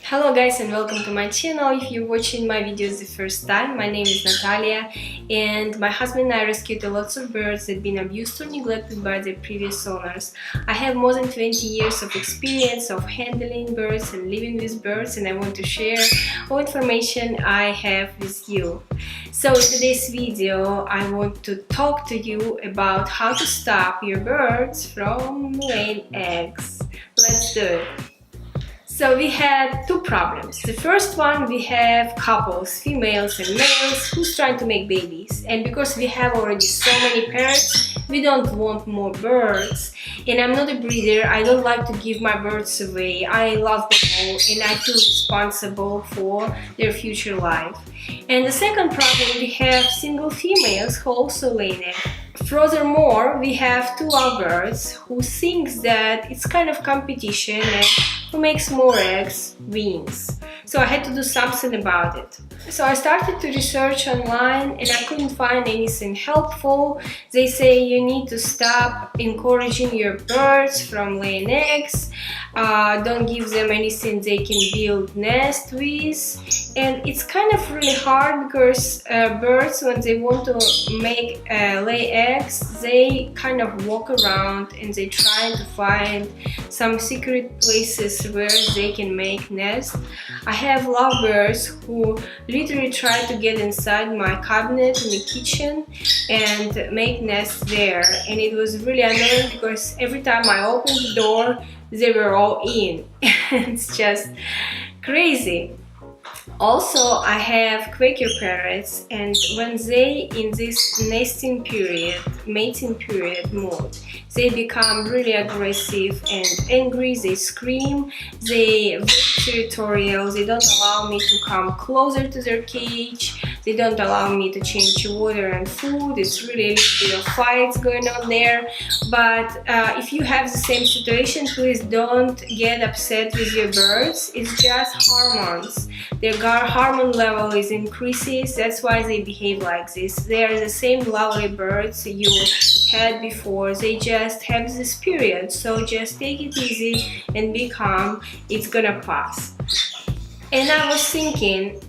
Hello guys and welcome to my channel. If you're watching my videos the first time, my name is Natalia and my husband and I rescued lots of birds that had been abused or neglected by their previous owners. I have more than 20 years of experience of handling birds and living with birds, and I want to share all information I have with you. So in today's video I want to talk to you about how to stop your birds from laying eggs. Let's do it. So we had two problems. The first one, we have couples, females and males, who's trying to make babies. And because we have already so many parrots, we don't want more birds. And I'm not a breeder, I don't like to give my birds away. I love them all and I feel responsible for their future life. And the second problem, we have single females who also lay an egg. Furthermore, we have two lovebirds who thinks that it's kind of competition and who makes more eggs wins. So I had to do something about it. So I started to research online and I couldn't find anything helpful. They say you need to stop encouraging your birds from laying eggs. Don't give them anything they can build nest with. And it's kind of really hard because birds, when they want to lay eggs, they kind of walk around and they try to find some secret places where they can make nests. I have lovebirds who literally try to get inside my cabinet in the kitchen and make nests there, and it was really annoying because every time I opened the door they were all in. It's just crazy. Also, I have Quaker parrots, and when they in this nesting period, mating period mode, they become really aggressive and angry, they scream, they're very territorial, they don't allow me to come closer to their cage, they don't allow me to change water and food. It's really a little bit of fights going on there. But if you have the same situation, please don't get upset with your birds. It's just hormones. Their hormone level is increases, that's why they behave like this. They are the same lovely birds you had before, they just have this period. So just take it easy and be calm, it's gonna pass. And I was thinking,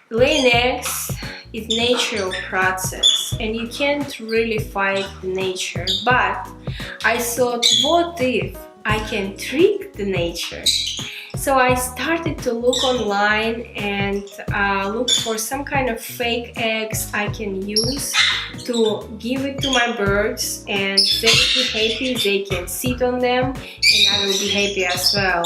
laying eggs is natural process and you can't really fight nature, but I thought, what if I can trick the nature? So I started to look online and look for some kind of fake eggs I can use to give it to my birds, and they will be happy, they can sit on them and I will be happy as well.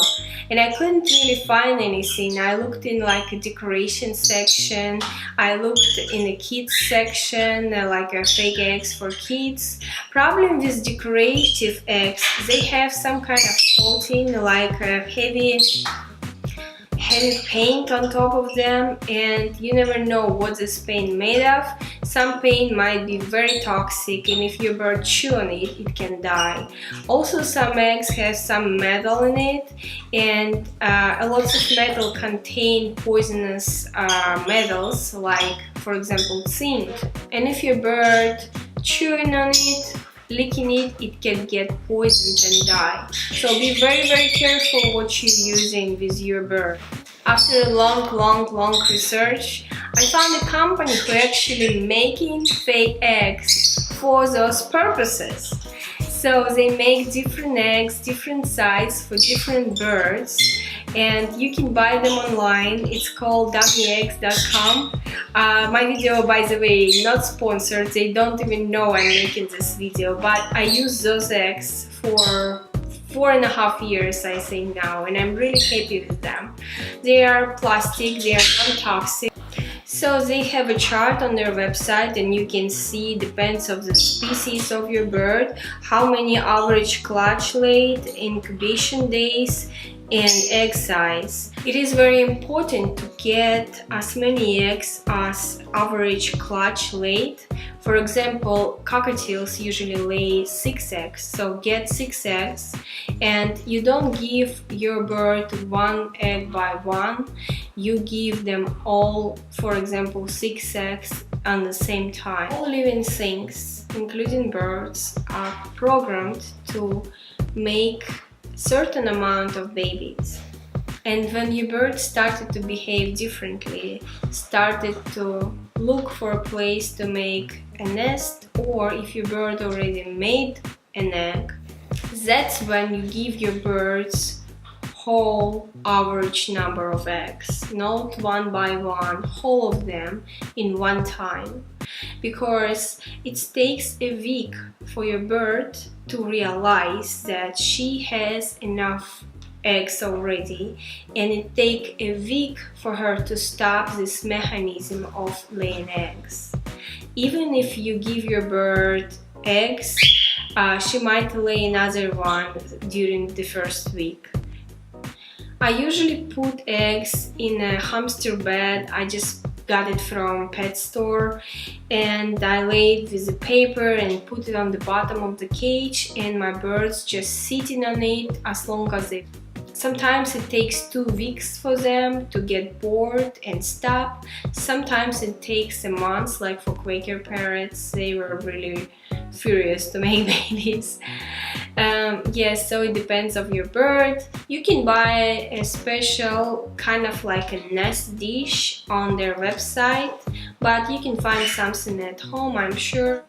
And I couldn't really find anything. I looked in like a decoration section, I looked in the kids section, like fake eggs for kids. Problem with decorative eggs, they have some kind of coating, like heavy paint on top of them, and you never know what this paint made of. Some paint might be very toxic, and if your bird chew on it, it can die. Also, some eggs have some metal in it, and a lot of metal contain poisonous metals, like for example zinc. And if your bird chewing on it, licking it, it can get poisoned and die. So be very careful what you're using with your bird. After a long research, I found a company who actually making fake eggs for those purposes. So they make different eggs, different sizes for different birds, and you can buy them online. It's called dummyeggs.com. My video, by the way, not sponsored. They don't even know I'm making this video, but I use those eggs for 4.5 years, I think now, and I'm really happy with them. They are plastic, they are non-toxic. So they have a chart on their website and you can see, depends on the species of your bird, how many average clutch laid, incubation days and egg size. It is very important to get as many eggs as average clutch laid. For example, cockatiels usually lay 6 eggs, so get 6 eggs, and you don't give your bird one egg by one, you give them all, for example, 6 eggs at the same time. All living things, including birds, are programmed to make certain amount of babies. And when your bird started to behave differently, started to look for a place to make a nest, or if your bird already made an egg, that's when you give your birds whole average number of eggs, not one by one, whole of them in one time. Because it takes a week for your bird to realize that she has enough eggs already, and it takes a week for her to stop this mechanism of laying eggs. Even if you give your bird eggs, she might lay another one during the first week. I usually put eggs in a hamster bed. I just got it from pet store, and I lay it with the paper and put it on the bottom of the cage, and my birds just sitting on it as long as they. Sometimes it takes 2 weeks for them to get bored and stop. Sometimes it takes a month, like for Quaker parrots, they were really furious to make babies. Yes, so it depends on your bird. You can buy a special kind of like a nest dish on their website, but you can find something at home, I'm sure.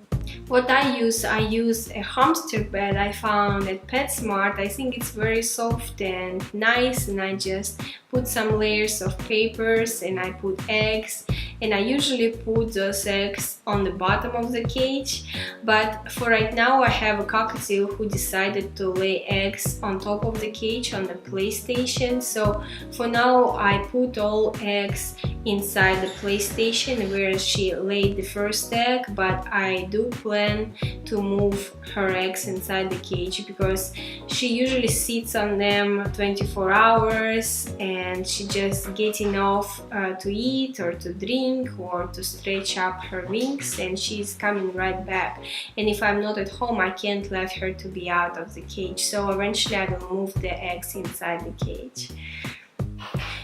What I use a hamster bed I found at PetSmart. I think it's very soft and nice, and I just put some layers of papers and I put eggs, and I usually put those eggs on the bottom of the cage. But for right now I have a cockatiel who decided to lay eggs on top of the cage on the PlayStation, so for now I put all eggs inside the PlayStation where she laid the first egg, but I do plan to move her eggs inside the cage because she usually sits on them 24 hours and she just getting off to eat or to drink or to stretch up her wings, and she's coming right back. And if I'm not at home, I can't let her to be out of the cage, so eventually I will move the eggs inside the cage.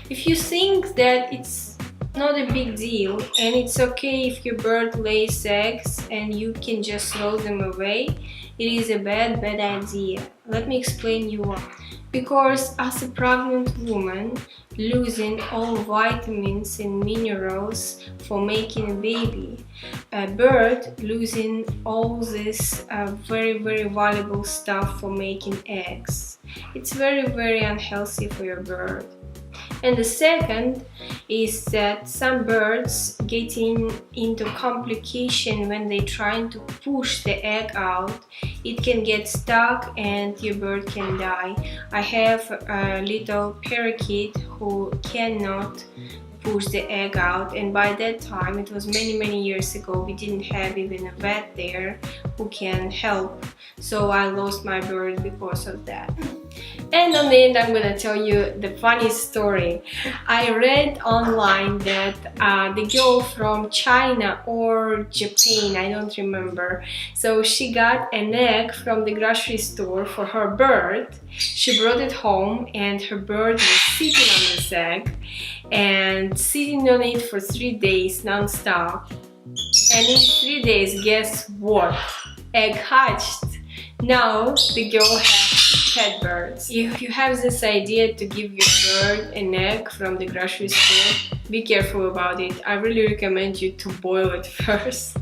If you think that it's not a big deal and it's okay if your bird lays eggs and you can just throw them away, it is a bad idea. Let me explain you why. Because as a pregnant woman, losing all vitamins and minerals for making a baby, a bird losing all this very valuable stuff for making eggs. It's very unhealthy for your bird. And the second is that some birds getting into complication when they're trying to push the egg out. It can get stuck and your bird can die. I have a little parakeet who cannot push the egg out, and by that time, it was many years ago, we didn't have even a vet there who can help, so I lost my bird because of that. And on the end, I'm gonna tell you the funny story. I read online that the girl from China or Japan, I don't remember, so she got an egg from the grocery store for her bird. She brought it home and her bird was sitting on this egg and sitting on it for 3 days non-stop. And in 3 days, guess what? Egg hatched. Now the girl has pet birds. If you have this idea to give your bird an egg from the grocery store, be careful about it. I really recommend you to boil it first.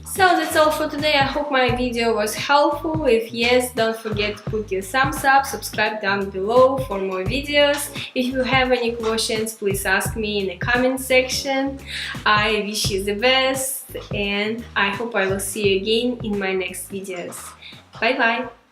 So that's all for today. I hope my video was helpful. If yes, don't forget to put your thumbs up, subscribe down below for more videos. If you have any questions, please ask me in the comment section. I wish you the best and I hope I will see you again in my next videos. Bye bye!